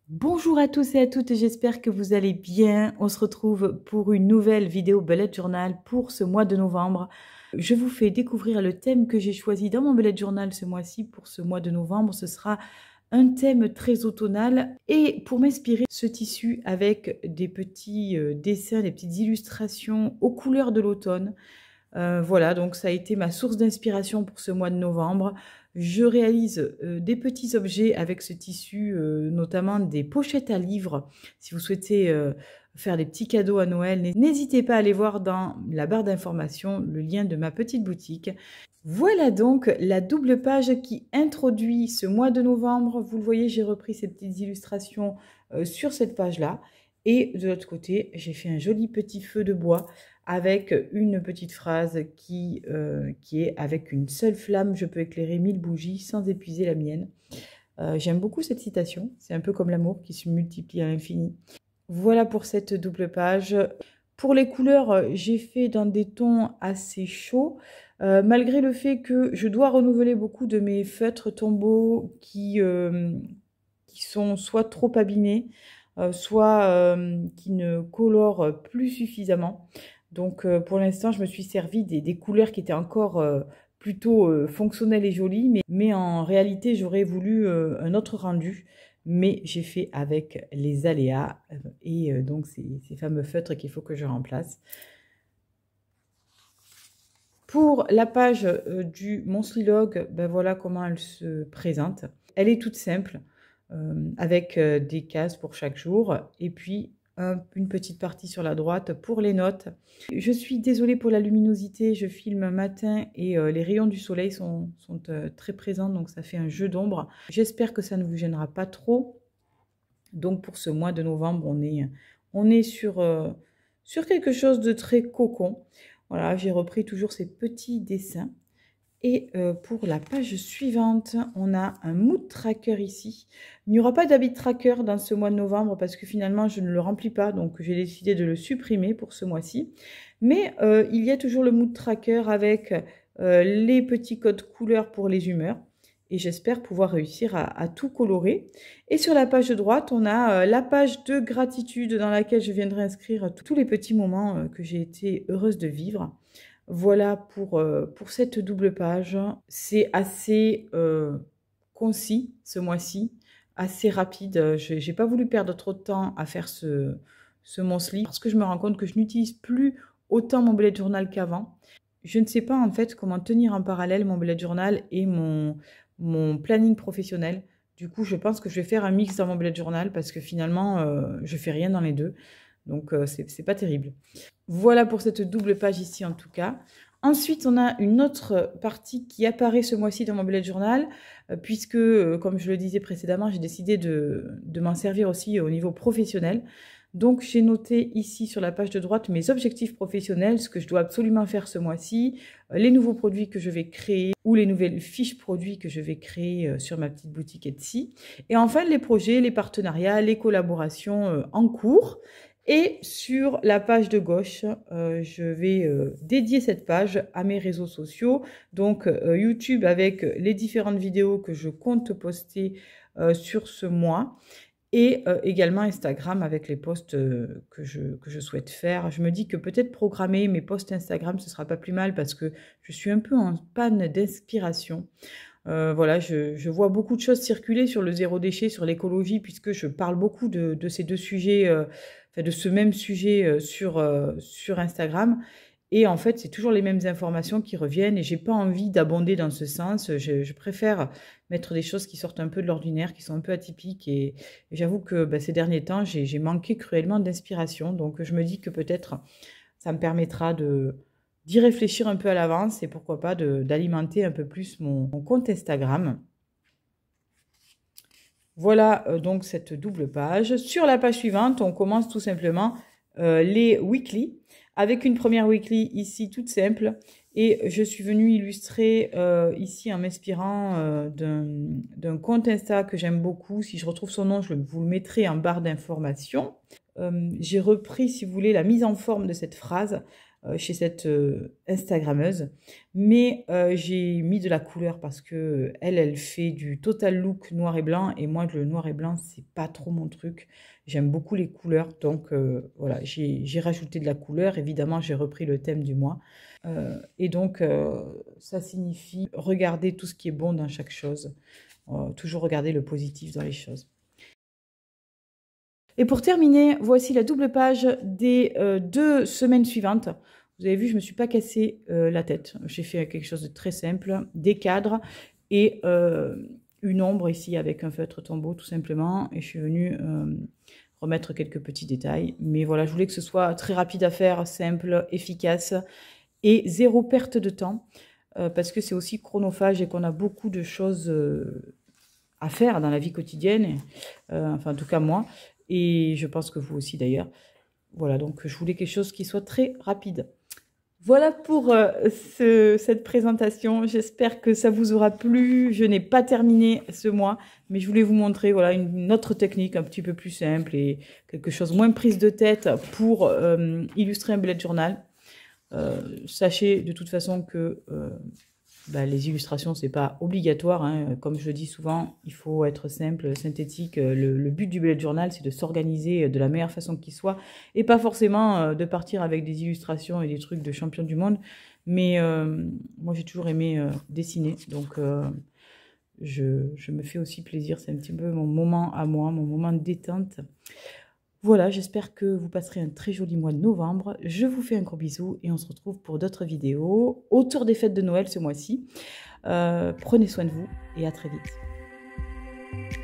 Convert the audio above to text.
Bonjour à tous et à toutes, j'espère que vous allez bien. On se retrouve pour une nouvelle vidéo bullet journal pour ce mois de novembre. Je vous fais découvrir le thème que j'ai choisi dans mon bullet journal ce mois-ci pour ce mois de novembre. Ce sera un thème très automnal et pour m'inspirer ce tissu avec des petits dessins, des petites illustrations aux couleurs de l'automne. Voilà, donc ça a été ma source d'inspiration pour ce mois de novembre. Je réalise des petits objets avec ce tissu, notamment des pochettes à livres. Si vous souhaitez faire des petits cadeaux à Noël, n'hésitez pas à aller voir dans la barre d'information le lien de ma petite boutique. Voilà donc la double page qui introduit ce mois de novembre. Vous le voyez, j'ai repris ces petites illustrations sur cette page-là. Et de l'autre côté, j'ai fait un joli petit feu de bois avec une petite phrase qui est « Avec une seule flamme, je peux éclairer 1000 bougies sans épuiser la mienne ». J'aime beaucoup cette citation, c'est un peu comme l'amour qui se multiplie à l'infini. Voilà pour cette double page. Pour les couleurs, j'ai fait dans des tons assez chauds, malgré le fait que je dois renouveler beaucoup de mes feutres tombeaux qui sont soit trop abîmés, soit qui ne colorent plus suffisamment. Donc pour l'instant, je me suis servi des couleurs qui étaient encore plutôt fonctionnelles et jolies, mais en réalité, j'aurais voulu un autre rendu. Mais j'ai fait avec les aléas et donc ces fameux feutres qu'il faut que je remplace. Pour la page du Monslilog, ben voilà comment elle se présente. Elle est toute simple, avec des cases pour chaque jour et puis une petite partie sur la droite pour les notes. Je suis désolée pour la luminosité, je filme matin et les rayons du soleil sont très présents, donc ça fait un jeu d'ombre. J'espère que ça ne vous gênera pas trop. Donc pour ce mois de novembre, on est sur quelque chose de très cocon. Voilà, j'ai repris toujours ces petits dessins. Et pour la page suivante, on a un mood tracker ici. Il n'y aura pas d'habit tracker dans ce mois de novembre parce que finalement, je ne le remplis pas. Donc, j'ai décidé de le supprimer pour ce mois-ci. Mais il y a toujours le mood tracker avec les petits codes couleurs pour les humeurs. Et j'espère pouvoir réussir à tout colorer. Et sur la page de droite, on a la page de gratitude dans laquelle je viendrai inscrire tous les petits moments que j'ai été heureuse de vivre. Voilà pour cette double page. C'est assez concis ce mois-ci, assez rapide. Je n'ai pas voulu perdre trop de temps à faire ce Monthly parce que je me rends compte que je n'utilise plus autant mon bullet journal qu'avant. Je ne sais pas en fait comment tenir en parallèle mon bullet journal et mon planning professionnel. Du coup, je pense que je vais faire un mix dans mon bullet journal parce que finalement, je fais rien dans les deux. Donc, c'est pas terrible. Voilà pour cette double page ici en tout cas. Ensuite, on a une autre partie qui apparaît ce mois-ci dans mon bullet journal, puisque, comme je le disais précédemment, j'ai décidé de m'en servir aussi au niveau professionnel. Donc, j'ai noté ici sur la page de droite mes objectifs professionnels, ce que je dois absolument faire ce mois-ci, les nouveaux produits que je vais créer ou les nouvelles fiches produits que je vais créer sur ma petite boutique Etsy. Et enfin, les projets, les partenariats, les collaborations en cours. Et sur la page de gauche, je vais dédier cette page à mes réseaux sociaux. Donc YouTube avec les différentes vidéos que je compte poster sur ce mois. Et également Instagram avec les posts que je souhaite faire. Je me dis que peut-être programmer mes posts Instagram, ce ne sera pas plus mal parce que je suis un peu en panne d'inspiration. Voilà, je vois beaucoup de choses circuler sur le zéro déchet, sur l'écologie, puisque je parle beaucoup de ces deux sujets, enfin de ce même sujet sur Instagram. Et en fait, c'est toujours les mêmes informations qui reviennent et j'ai pas envie d'abonder dans ce sens. Je préfère mettre des choses qui sortent un peu de l'ordinaire, qui sont un peu atypiques. Et j'avoue que ces derniers temps, j'ai manqué cruellement d'inspiration. Donc, je me dis que peut-être ça me permettra d'y réfléchir un peu à l'avance et pourquoi pas d'alimenter un peu plus mon compte Instagram. Voilà donc cette double page. Sur la page suivante, on commence tout simplement les weekly, avec une première weekly ici toute simple. Et je suis venue illustrer ici en m'inspirant d'un compte Insta que j'aime beaucoup. Si je retrouve son nom, je vous le mettrai en barre d'informations. J'ai repris, si vous voulez, la mise en forme de cette phrase chez cette Instagrammeuse. Mais j'ai mis de la couleur parce que elle fait du total look noir et blanc. Et moi, le noir et blanc, c'est pas trop mon truc. J'aime beaucoup les couleurs. Donc voilà, j'ai rajouté de la couleur. Évidemment, j'ai repris le thème du mois. Et donc, ça signifie regarder tout ce qui est bon dans chaque chose. Toujours regarder le positif dans les choses. Et pour terminer, voici la double page des 2 semaines suivantes. Vous avez vu, je ne me suis pas cassé la tête. J'ai fait quelque chose de très simple, des cadres et une ombre ici avec un feutre tombeau tout simplement. Et je suis venue remettre quelques petits détails. Mais voilà, je voulais que ce soit très rapide à faire, simple, efficace et zéro perte de temps. Parce que c'est aussi chronophage et qu'on a beaucoup de choses à faire dans la vie quotidienne. Enfin, en tout cas, moi. Et je pense que vous aussi d'ailleurs. Voilà, donc je voulais quelque chose qui soit très rapide. Voilà pour cette présentation. J'espère que ça vous aura plu. Je n'ai pas terminé ce mois, mais je voulais vous montrer voilà, une autre technique un petit peu plus simple et quelque chose moins prise de tête pour illustrer un bullet journal. Sachez de toute façon que les illustrations, c'est pas obligatoire. Hein. Comme je le dis souvent, il faut être simple, synthétique. Le but du bullet journal, c'est de s'organiser de la meilleure façon qui soit et pas forcément de partir avec des illustrations et des trucs de champion du monde. Mais moi, j'ai toujours aimé dessiner. Donc, je me fais aussi plaisir. C'est un petit peu mon moment à moi, mon moment de détente. Voilà, j'espère que vous passerez un très joli mois de novembre. Je vous fais un gros bisou et on se retrouve pour d'autres vidéos autour des fêtes de Noël ce mois-ci. Prenez soin de vous et à très vite.